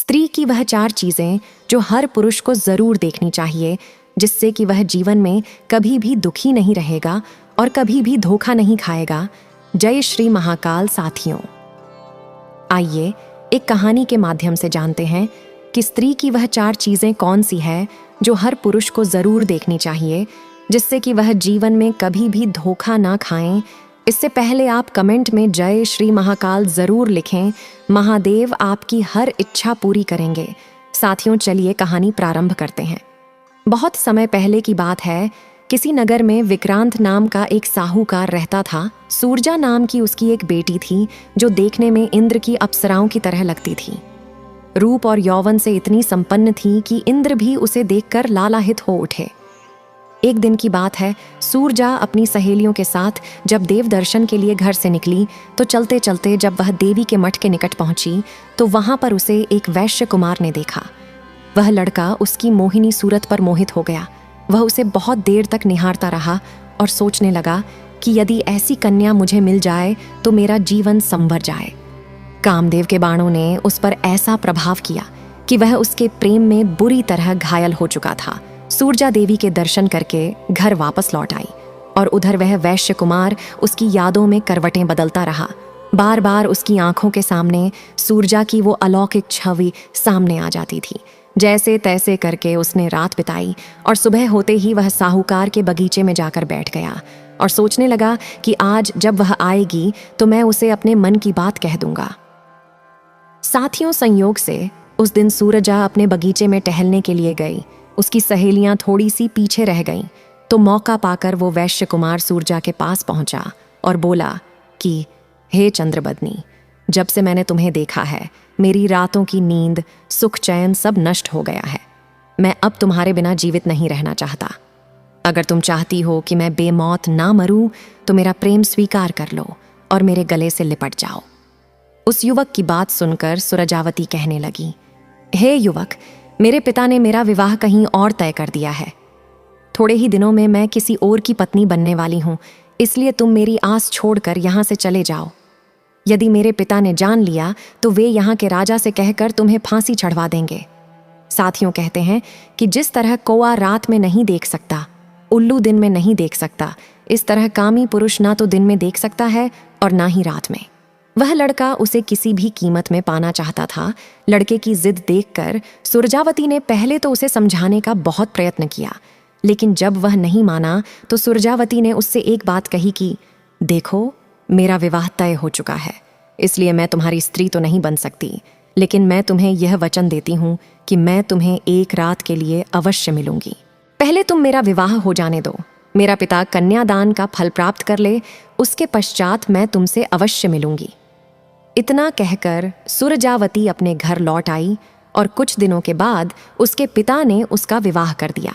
स्त्री की वह 4 चीजें जो हर पुरुष को जरूर देखनी चाहिए, जिससे कि वह जीवन में कभी भी दुखी नहीं रहेगा और कभी भी धोखा नहीं खाएगा। जय श्री महाकाल। साथियों, आइए एक कहानी के माध्यम से जानते हैं कि स्त्री की वह 4 चीजें कौन सी है जो हर पुरुष को जरूर देखनी चाहिए, जिससे कि वह जीवन में कभी भी धोखा ना खाएं। इससे पहले आप कमेंट में जय श्री महाकाल जरूर लिखें। महादेव आपकी हर इच्छा पूरी करेंगे। साथियों, चलिए कहानी प्रारंभ करते हैं। बहुत समय पहले की बात है। किसी नगर में विक्रांत नाम का एक साहूकार रहता था। सूरजा नाम की उसकी एक बेटी थी जो देखने में इंद्र की अप्सराओं की तरह लगती थी। रूप और यौवन से इतनी संपन्न थी कि इंद्र भी उसे देखकर लालायित हो उठे। एक दिन की बात है, सूरजा अपनी सहेलियों के साथ जब देव दर्शन के लिए घर से निकली तो चलते चलते जब वह देवी के मठ के निकट पहुंची तो वहां पर उसे एक वैश्य कुमार ने देखा। वह लड़का उसकी मोहिनी सूरत पर मोहित हो गया। वह उसे बहुत देर तक निहारता रहा और सोचने लगा कि यदि ऐसी कन्या मुझे मिल जाए तो मेरा जीवन संवर जाए। कामदेव के बाणों ने उस पर ऐसा प्रभाव किया कि वह उसके प्रेम में बुरी तरह घायल हो चुका था। सूरजा देवी के दर्शन करके घर वापस लौट आई और उधर वह वैश्य कुमार उसकी यादों में करवटें बदलता रहा। बार बार उसकी आंखों के सामने सूरजा की वो अलौकिक छवि सामने आ जाती थी। जैसे तैसे करके उसने रात बिताई और सुबह होते ही वह साहूकार के बगीचे में जाकर बैठ गया और सोचने लगा कि आज जब वह आएगी तो मैं उसे अपने मन की बात कह दूंगा। साथियों, संयोग से उस दिन सूरजा अपने बगीचे में टहलने के लिए गई। उसकी सहेलियां थोड़ी सी पीछे रह गईं तो मौका पाकर वो वैश्य कुमार सूरजा के पास पहुंचा और बोला कि हे चंद्रबदनी, जब से मैंने तुम्हें देखा है मेरी रातों की नींद, सुख, चैन सब नष्ट हो गया है। मैं अब तुम्हारे बिना जीवित नहीं रहना चाहता। अगर तुम चाहती हो कि मैं बेमौत ना मरूं तो मेरा प्रेम स्वीकार कर लो और मेरे गले से लिपट जाओ। उस युवक की बात सुनकर सुरजावती कहने लगी, हे युवक, मेरे पिता ने मेरा विवाह कहीं और तय कर दिया है। थोड़े ही दिनों में मैं किसी और की पत्नी बनने वाली हूं, इसलिए तुम मेरी आस छोड़कर यहां से चले जाओ। यदि मेरे पिता ने जान लिया तो वे यहाँ के राजा से कहकर तुम्हें फांसी चढ़वा देंगे। साथियों, कहते हैं कि जिस तरह कौआ रात में नहीं देख सकता, उल्लू दिन में नहीं देख सकता, इस तरह कामी पुरुष ना तो दिन में देख सकता है और ना ही रात में। वह लड़का उसे किसी भी कीमत में पाना चाहता था। लड़के की जिद देखकर सुरजावती ने पहले तो उसे समझाने का बहुत प्रयत्न किया, लेकिन जब वह नहीं माना तो सुरजावती ने उससे एक बात कही कि देखो, मेरा विवाह तय हो चुका है, इसलिए मैं तुम्हारी स्त्री तो नहीं बन सकती, लेकिन मैं तुम्हें यह वचन देती हूँ कि मैं तुम्हें एक रात के लिए अवश्य मिलूंगी। पहले तुम मेरा विवाह हो जाने दो, मेरा पिता कन्यादान का फल प्राप्त कर ले, उसके पश्चात मैं तुमसे अवश्य मिलूंगी। इतना कहकर सुरजावती अपने घर लौट आई और कुछ दिनों के बाद उसके पिता ने उसका विवाह कर दिया।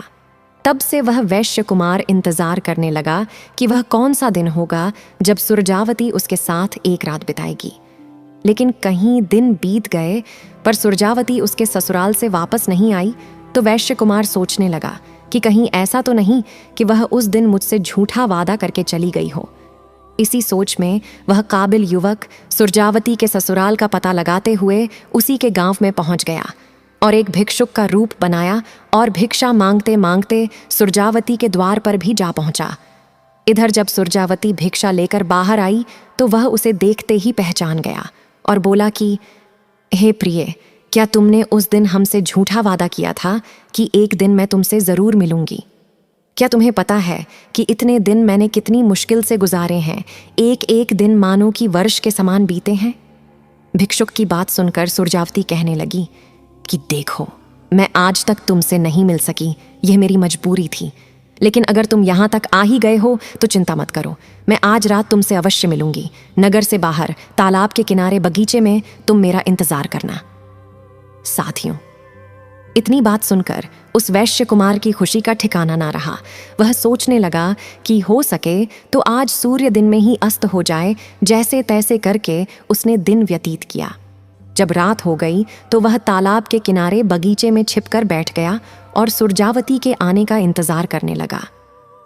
तब से वह वैश्य कुमार इंतजार करने लगा कि वह कौन सा दिन होगा जब सुरजावती उसके साथ एक रात बिताएगी। लेकिन कहीं दिन बीत गए पर सुरजावती उसके ससुराल से वापस नहीं आई तो वैश्य कुमार सोचने लगा कि कहीं ऐसा तो नहीं कि वह उस दिन मुझसे झूठा वादा करके चली गई हो। इसी सोच में वह काबिल युवक सुरजावती के ससुराल का पता लगाते हुए उसी के गांव में पहुंच गया और एक भिक्षुक का रूप बनाया और भिक्षा मांगते मांगते सुरजावती के द्वार पर भी जा पहुंचा। इधर जब सुरजावती भिक्षा लेकर बाहर आई तो वह उसे देखते ही पहचान गया और बोला कि हे प्रिय, क्या तुमने उस दिन हमसे झूठा वादा किया था कि एक दिन मैं तुमसे जरूर मिलूंगी? क्या तुम्हें पता है कि इतने दिन मैंने कितनी मुश्किल से गुजारे हैं? एक एक दिन मानो कि वर्ष के समान बीते हैं। भिक्षुक की बात सुनकर सुरजावती कहने लगी कि देखो, मैं आज तक तुमसे नहीं मिल सकी, यह मेरी मजबूरी थी, लेकिन अगर तुम यहाँ तक आ ही गए हो तो चिंता मत करो, मैं आज रात तुमसे अवश्य मिलूंगी। नगर से बाहर तालाब के किनारे बगीचे में तुम मेरा इंतजार करना। साथियों, इतनी बात सुनकर उस वैश्य कुमार की खुशी का ठिकाना ना रहा। वह सोचने लगा कि हो सके तो आज सूर्य दिन में ही अस्त हो जाए। जैसे तैसे करके उसने दिन व्यतीत किया। जब रात हो गई तो वह तालाब के किनारे बगीचे में छिपकर बैठ गया और सुरजावती के आने का इंतजार करने लगा।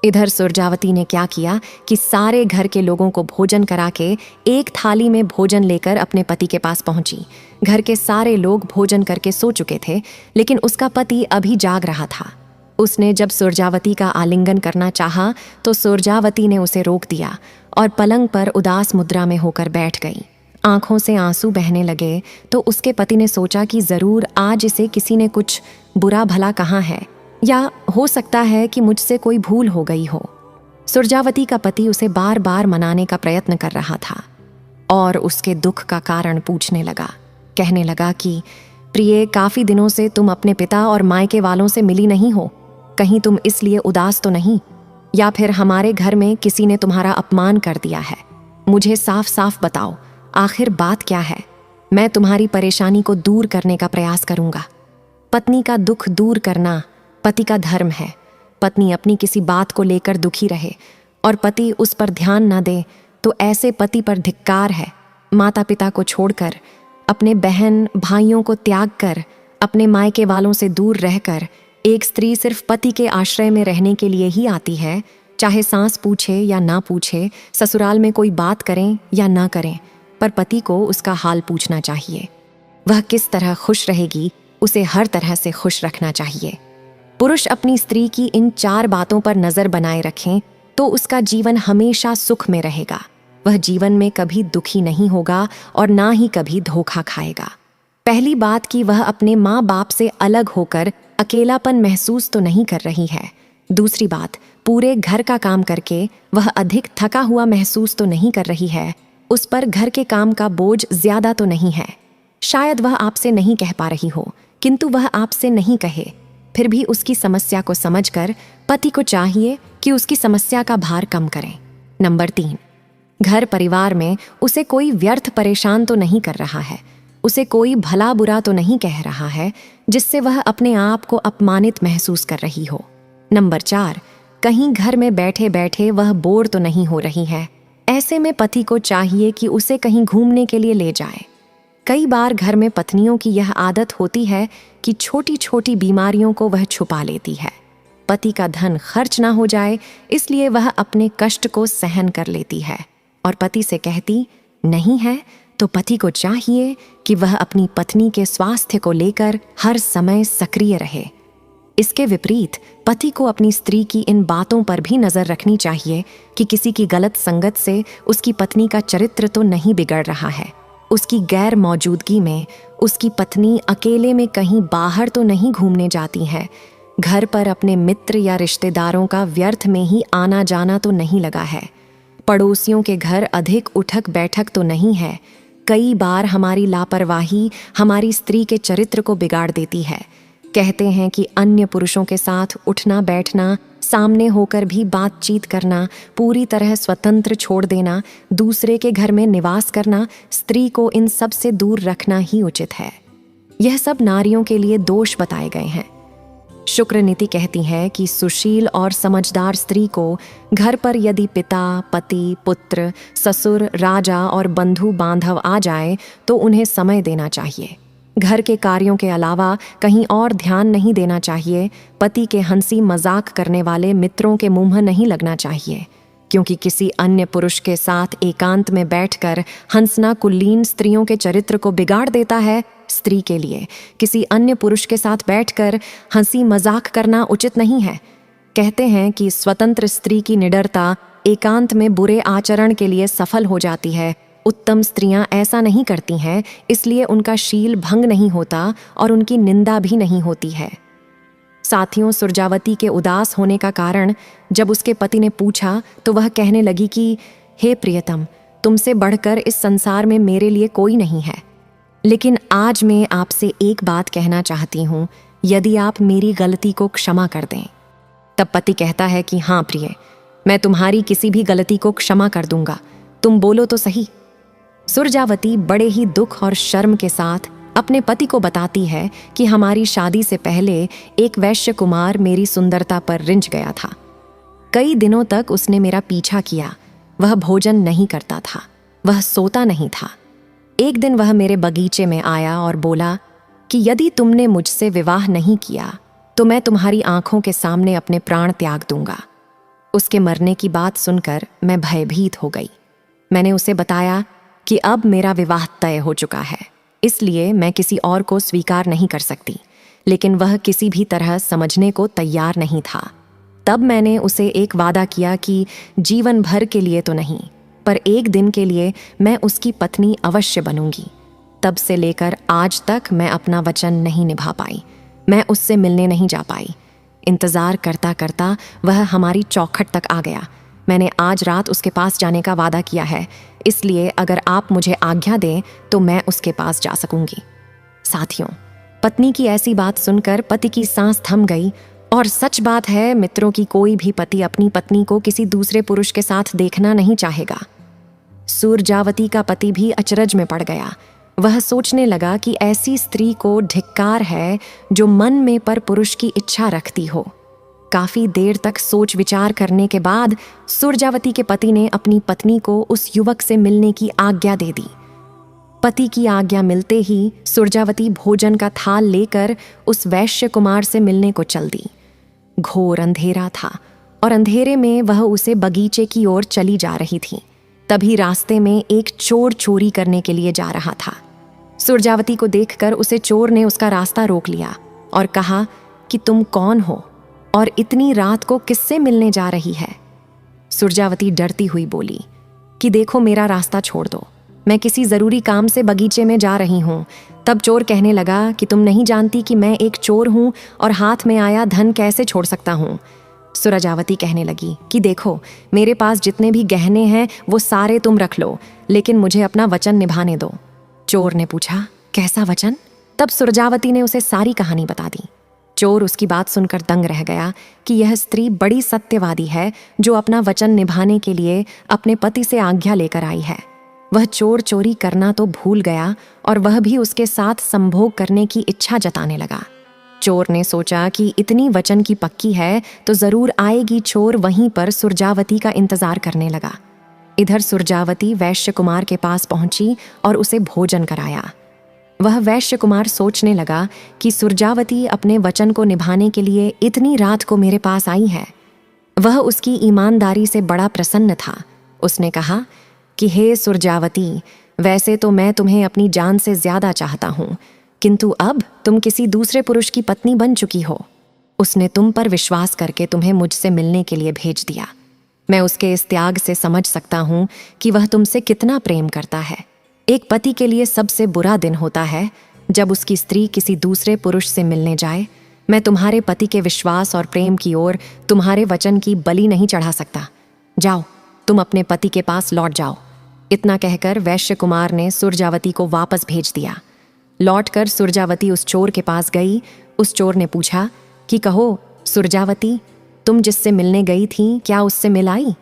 इधर सुरजावती ने क्या किया कि सारे घर के लोगों को भोजन करा के एक थाली में भोजन लेकर अपने पति के पास पहुंची। घर के सारे लोग भोजन करके सो चुके थे, लेकिन उसका पति अभी जाग रहा था। उसने जब सुरजावती का आलिंगन करना चाहा तो सुरजावती ने उसे रोक दिया और पलंग पर उदास मुद्रा में होकर बैठ गई। आंखों से आंसू बहने लगे तो उसके पति ने सोचा कि जरूर आज इसे किसी ने कुछ बुरा भला कहा है, या हो सकता है कि मुझसे कोई भूल हो गई हो। सुरजावती का पति उसे बार बार मनाने का प्रयत्न कर रहा था और उसके दुख का कारण पूछने लगा। कहने लगा कि प्रिय, काफी दिनों से तुम अपने पिता और मायके वालों से मिली नहीं हो। कहीं तुम इसलिए उदास तो नहीं, या फिर हमारे घर में किसी ने तुम्हारा अपमान कर दिया है? मुझे साफ साफ बताओ, आखिर बात क्या है? मैं तुम्हारी परेशानी को दूर करने का प्रयास करूंगा। पत्नी का दुख दूर करना पति का धर्म है। पत्नी अपनी किसी बात को लेकर दुखी रहे और पति उस पर ध्यान न दे तो ऐसे पति पर धिक्कार है। माता पिता को छोड़कर, अपने बहन भाइयों को त्याग कर, अपने मायके वालों से दूर रहकर एक स्त्री सिर्फ पति के आश्रय में रहने के लिए ही आती है। चाहे सास पूछे या ना पूछे, ससुराल में कोई बात करें या ना करें, पर पति को उसका हाल पूछना चाहिए। वह किस तरह खुश रहेगी, उसे हर तरह से खुश रखना चाहिए। पुरुष अपनी स्त्री की इन 4 बातों पर नजर बनाए रखें तो उसका जीवन हमेशा सुख में रहेगा। वह जीवन में कभी दुखी नहीं होगा और ना ही कभी धोखा खाएगा। पहली बात कि वह अपने माँ बाप से अलग होकर अकेलापन महसूस तो नहीं कर रही है। दूसरी बात, पूरे घर का काम करके वह अधिक थका हुआ महसूस तो नहीं कर रही है। उस पर घर के काम का बोझ ज्यादा तो नहीं है। शायद वह आपसे नहीं कह पा रही हो, किंतु वह आपसे नहीं कहे, फिर भी उसकी समस्या को समझकर पति को चाहिए कि उसकी समस्या का भार कम करें। नंबर 3, घर परिवार में उसे कोई व्यर्थ परेशान तो नहीं कर रहा है, उसे कोई भला बुरा तो नहीं कह रहा है जिससे वह अपने आप को अपमानित महसूस कर रही हो। नंबर 4, कहीं घर में बैठे बैठे वह बोर तो नहीं हो रही है। ऐसे में पति को चाहिए कि उसे कहीं घूमने के लिए ले जाए। कई बार घर में पत्नियों की यह आदत होती है कि छोटी छोटी बीमारियों को वह छुपा लेती है। पति का धन खर्च ना हो जाए इसलिए वह अपने कष्ट को सहन कर लेती है और पति से कहती नहीं है, तो पति को चाहिए कि वह अपनी पत्नी के स्वास्थ्य को लेकर हर समय सक्रिय रहे। इसके विपरीत पति को अपनी स्त्री की इन बातों पर भी नजर रखनी चाहिए कि किसी की गलत संगत से उसकी पत्नी का चरित्र तो नहीं बिगड़ रहा है। उसकी गैर मौजूदगी में उसकी पत्नी अकेले में कहीं बाहर तो नहीं घूमने जाती है। घर पर अपने मित्र या रिश्तेदारों का व्यर्थ में ही आना जाना तो नहीं लगा है। पड़ोसियों के घर अधिक उठक बैठक तो नहीं है। कई बार हमारी लापरवाही हमारी स्त्री के चरित्र को बिगाड़ देती है। कहते हैं कि अन्य पुरुषों के साथ उठना बैठना, सामने होकर भी बातचीत करना, पूरी तरह स्वतंत्र छोड़ देना, दूसरे के घर में निवास करना, स्त्री को इन सब से दूर रखना ही उचित है। यह सब नारियों के लिए दोष बताए गए हैं। शुक्र नीति कहती है कि सुशील और समझदार स्त्री को घर पर यदि पिता, पति, पुत्र, ससुर, राजा और बंधु बांधव आ जाए तो उन्हें समय देना चाहिए। घर के कार्यों के अलावा कहीं और ध्यान नहीं देना चाहिए। पति के हंसी मजाक करने वाले मित्रों के मुंह नहीं लगना चाहिए, क्योंकि किसी अन्य पुरुष के साथ एकांत में बैठकर हंसना कुलीन स्त्रियों के चरित्र को बिगाड़ देता है। स्त्री के लिए किसी अन्य पुरुष के साथ बैठकर हंसी मजाक करना उचित नहीं है। कहते हैं कि स्वतंत्र स्त्री की निडरता एकांत में बुरे आचरण के लिए सफल हो जाती है। उत्तम स्त्रियां ऐसा नहीं करती हैं, इसलिए उनका शील भंग नहीं होता और उनकी निंदा भी नहीं होती है। साथियों, सुरजावती के उदास होने का कारण जब उसके पति ने पूछा तो वह कहने लगी कि हे प्रियतम, तुमसे बढ़कर इस संसार में मेरे लिए कोई नहीं है। लेकिन आज मैं आपसे एक बात कहना चाहती हूँ, यदि आप मेरी गलती को क्षमा कर दें। तब पति कहता है कि हाँ प्रिय, मैं तुम्हारी किसी भी गलती को क्षमा कर दूंगा, तुम बोलो तो सही। सुरजावती बड़े ही दुख और शर्म के साथ अपने पति को बताती है कि हमारी शादी से पहले एक वैश्य कुमार मेरी सुंदरता पर रिंझ गया था। कई दिनों तक उसने मेरा पीछा किया। वह भोजन नहीं करता था, वह सोता नहीं था। एक दिन वह मेरे बगीचे में आया और बोला कि यदि तुमने मुझसे विवाह नहीं किया तो मैं तुम्हारी आंखों के सामने अपने प्राण त्याग दूंगा। उसके मरने की बात सुनकर मैं भयभीत हो गई। मैंने उसे बताया कि अब मेरा विवाह तय हो चुका है, इसलिए मैं किसी और को स्वीकार नहीं कर सकती, लेकिन वह किसी भी तरह समझने को तैयार नहीं था। तब मैंने उसे एक वादा किया कि जीवन भर के लिए तो नहीं, पर एक दिन के लिए मैं उसकी पत्नी अवश्य बनूंगी। तब से लेकर आज तक मैं अपना वचन नहीं निभा पाई। मैं उससे मिलने नहीं जा पाई। इंतज़ार करता करता वह हमारी चौखट तक आ गया। मैंने आज रात उसके पास जाने का वादा किया है, इसलिए अगर आप मुझे आज्ञा दें तो मैं उसके पास जा सकूंगी। साथियों, पत्नी की ऐसी बात सुनकर पति की सांस थम गई। और सच बात है मित्रों की कोई भी पति अपनी पत्नी को किसी दूसरे पुरुष के साथ देखना नहीं चाहेगा। सूरजावती का पति भी अचरज में पड़ गया। वह सोचने लगा कि ऐसी स्त्री को धिक्कार है जो मन में पर पुरुष की इच्छा रखती हो। काफी देर तक सोच विचार करने के बाद सूरजावती के पति ने अपनी पत्नी को उस युवक से मिलने की आज्ञा दे दी। पति की आज्ञा मिलते ही सूरजावती भोजन का थाल लेकर उस वैश्य कुमार से मिलने को चल दी। घोर अंधेरा था और अंधेरे में वह उसे बगीचे की ओर चली जा रही थी। तभी रास्ते में एक चोर चोरी करने के लिए जा रहा था। सूरजावती को देखकर उसे चोर ने उसका रास्ता रोक लिया और कहा कि तुम कौन हो और इतनी रात को किससे मिलने जा रही है। सूरजावती डरती हुई बोली कि देखो मेरा रास्ता छोड़ दो, मैं किसी जरूरी काम से बगीचे में जा रही हूँ। तब चोर कहने लगा कि तुम नहीं जानती कि मैं एक चोर हूँ और हाथ में आया धन कैसे छोड़ सकता हूँ। सूरजावती कहने लगी कि देखो मेरे पास जितने भी गहने हैं वो सारे तुम रख लो, लेकिन मुझे अपना वचन निभाने दो। चोर ने पूछा कैसा वचन? तब सूरजावती ने उसे सारी कहानी बता दी। चोर उसकी बात सुनकर दंग रह गया कि यह स्त्री बड़ी सत्यवादी है जो अपना वचन निभाने के लिए अपने पति से आज्ञा लेकर आई है। वह चोर चोरी करना तो भूल गया और वह भी उसके साथ संभोग करने की इच्छा जताने लगा। चोर ने सोचा कि इतनी वचन की पक्की है तो जरूर आएगी। चोर वहीं पर सूरजावती का इंतजार करने लगा। इधर सूरजावती वैश्य कुमार के पास पहुंची और उसे भोजन कराया। वह वैश्य कुमार सोचने लगा कि सूरजावती अपने वचन को निभाने के लिए इतनी रात को मेरे पास आई है। वह उसकी ईमानदारी से बड़ा प्रसन्न था। उसने कहा कि हे सूरजावती, वैसे तो मैं तुम्हें अपनी जान से ज्यादा चाहता हूँ, किंतु अब तुम किसी दूसरे पुरुष की पत्नी बन चुकी हो। उसने तुम पर विश्वास करके तुम्हें मुझसे मिलने के लिए भेज दिया। मैं उसके इस त्याग से समझ सकता हूँ कि वह तुमसे कितना प्रेम करता है। एक पति के लिए सबसे बुरा दिन होता है जब उसकी स्त्री किसी दूसरे पुरुष से मिलने जाए। मैं तुम्हारे पति के विश्वास और प्रेम की ओर तुम्हारे वचन की बलि नहीं चढ़ा सकता। जाओ, तुम अपने पति के पास लौट जाओ। इतना कहकर वैश्य कुमार ने सूरजावती को वापस भेज दिया। लौटकर सूरजावती उस चोर के पास गई। उस चोर ने पूछा कि कहो सूरजावती, तुम जिससे मिलने गई थी क्या उससे मिल आई?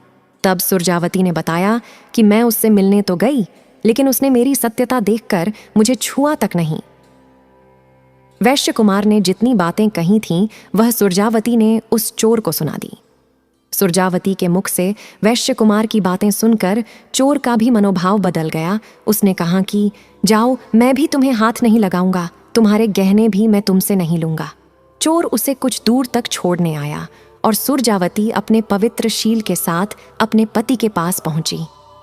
तब सूरजावती ने बताया कि मैं उससे मिलने तो गई, लेकिन उसने मेरी सत्यता देखकर मुझे छुआ तक नहीं। वैश्य कुमार ने जितनी बातें कही थीं वह सूरजावती ने उस चोर को सुना दी। सूरजावती के मुख से वैश्य कुमार की बातें सुनकर चोर का भी मनोभाव बदल गया। उसने कहा कि जाओ, मैं भी तुम्हें हाथ नहीं लगाऊंगा, तुम्हारे गहने भी मैं तुमसे नहीं लूंगा। चोर उसे कुछ दूर तक छोड़ने आया और सूरजावती अपने पवित्र शील के साथ अपने पति के पास पहुंची।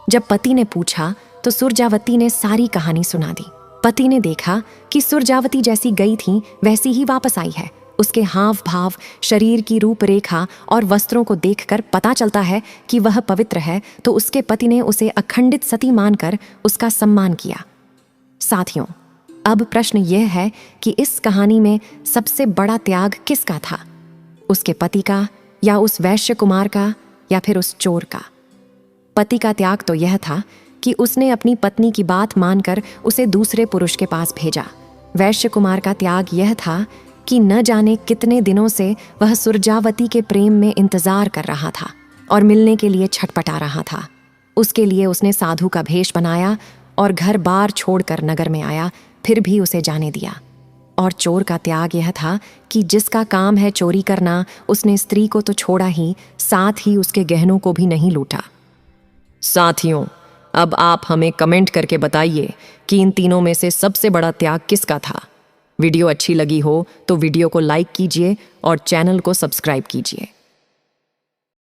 जब पति ने पूछा तो सूरजावती ने सारी कहानी सुना दी। पति ने देखा कि सूरजावती जैसी गई थी वैसी ही वापस आई है। उसके हाव भाव, शरीर की रूपरेखा और वस्त्रों को देखकर पता चलता है कि वह पवित्र है, तो उसके पति ने उसे अखंडित सती मानकर उसका सम्मान किया। साथियों, अब प्रश्न यह है कि इस कहानी में सबसे बड़ा त्याग किसका था? उसके पति का, या उस वैश्य कुमार का, या फिर उस चोर का? पति का त्याग तो यह था कि उसने अपनी पत्नी की बात मानकर उसे दूसरे पुरुष के पास भेजा। वैश्य कुमार का त्याग यह था कि न जाने कितने दिनों से वह सूरजावती के प्रेम में इंतजार कर रहा था और मिलने के लिए छटपटा रहा था। उसके लिए उसने साधु का भेष बनाया और घर बार छोड़कर नगर में आया, फिर भी उसे जाने दिया। और चोर का त्याग यह था कि जिसका काम है चोरी करना, उसने स्त्री को तो छोड़ा ही, साथ ही उसके गहनों को भी नहीं लूटा। साथियों, अब आप हमें कमेंट करके बताइए कि इन तीनों में से सबसे बड़ा त्याग किसका था। वीडियो अच्छी लगी हो तो वीडियो को लाइक कीजिए और चैनल को सब्सक्राइब कीजिए।